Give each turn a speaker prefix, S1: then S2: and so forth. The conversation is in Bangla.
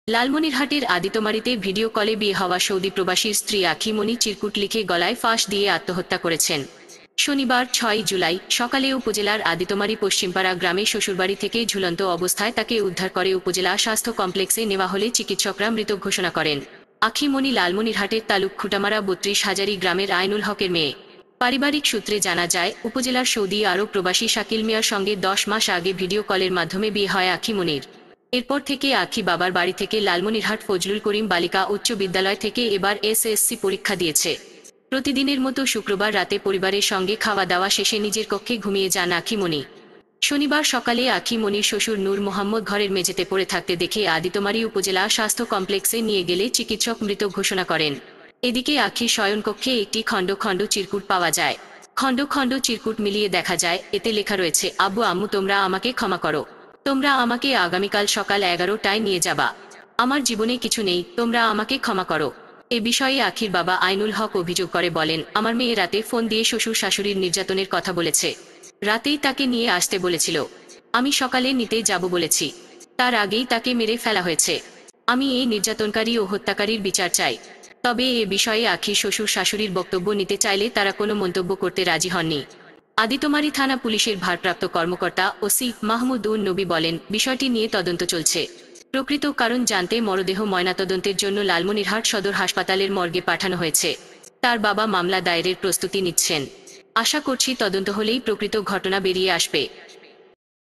S1: লালমনিরহাটের আদিতমারীতে ভিডিও কলে বিয়ে হওয়া সৌদি প্রবাসীর স্ত্রী আখিমণি চিরকুট লিখে গলায় ফাঁস দিয়ে আত্মহত্যা করেছেন। শনিবার ৬ জুলাই সকালে উপজেলার আদিতমারী পশ্চিমপাড়া গ্রামে শ্বশুরবাড়ি থেকে ঝুলন্ত অবস্থায় তাকে উদ্ধার করে উপজেলা স্বাস্থ্য কমপ্লেক্সে নেওয়া হলে চিকিৎসকরা মৃত ঘোষণা করেন। আখিমণি লালমনিরহাটের তালুক খুটামারা ৩২ হাজারি গ্রামের আইনুল হকের মেয়ে। পারিবারিক সূত্রে জানা যায়, উপজেলার সৌদি আরব প্রবাসী শাকিল মিয়ার সঙ্গে ১০ মাস আগে ভিডিও কলের মাধ্যমে বিয়ে হয় আখিমণির। এরপর থেকে আখি বাবার বাড়ি থেকে লালমনিরহাট ফজলুল করিম বালিকা উচ্চ বিদ্যালয় থেকে এবার এসএসসি পরীক্ষা দিয়েছে। প্রতিদিনের মতো শুক্রবার রাতে পরিবারের সঙ্গে খাওয়া দাওয়া শেষে নিজের কক্ষে ঘুমিয়ে যান আখিমণি। শনিবার সকালে আখিমণির শ্বশুর নূর মোহাম্মদ ঘরের মেঝেতে পড়ে থাকতে দেখে আদিতমারী উপজেলা স্বাস্থ্য কমপ্লেক্সে নিয়ে গেলে চিকিৎসক মৃত ঘোষণা করেন। এদিকে আখির শয়নকক্ষে একটি খণ্ড খণ্ড চিরকুট পাওয়া যায়। খণ্ড খণ্ড চিরকুট মিলিয়ে দেখা যায়, এতে লেখা রয়েছে, আব্বু আম্মু তোমরা আমাকে ক্ষমা করো। তোমরা আমাকে আগামীকাল সকাল ১১টায় নিয়ে যাবা। আমার জীবনে কিছু নেই, তোমরা আমাকে ক্ষমা করো। এ বিষয়ে আখির বাবা আইনুল হক অভিযোগ করে বলেন, আমার মেয়ে রাতে ফোন দিয়ে শ্বশুর শাশুড়ির নির্যাতনের কথা বলেছে। রাতেই তাকে নিয়ে আসতে বলেছিল। আমি সকালে নিতে যাব বলেছি। তার আগেই তাকে মেরে ফেলা হয়েছে। আমি এই নির্যাতনকারী ও হত্যাকারীর বিচার চাই। তবে এ বিষয়ে আখির শ্বশুর শাশুড়ির বক্তব্য নিতে চাইলে তারা কোনো মন্তব্য করতে রাজি হননি। আদিতমারী থানা পুলিশের ভারপ্রাপ্ত কর্মকর্তা ওসি মাহমুদ উন নবী বলেন, বিষয়টি নিয়ে তদন্ত চলছে। প্রকৃত কারণ জানতে মরদেহ ময়নাতদন্তের জন্য লালমনিরহাট সদর হাসপাতালের মর্গে পাঠানো হয়েছে। তার বাবা মামলা দায়েরের প্রস্তুতি নিচ্ছেন। আশা করছি তদন্ত হলেই প্রকৃত ঘটনা বেরিয়ে আসবে।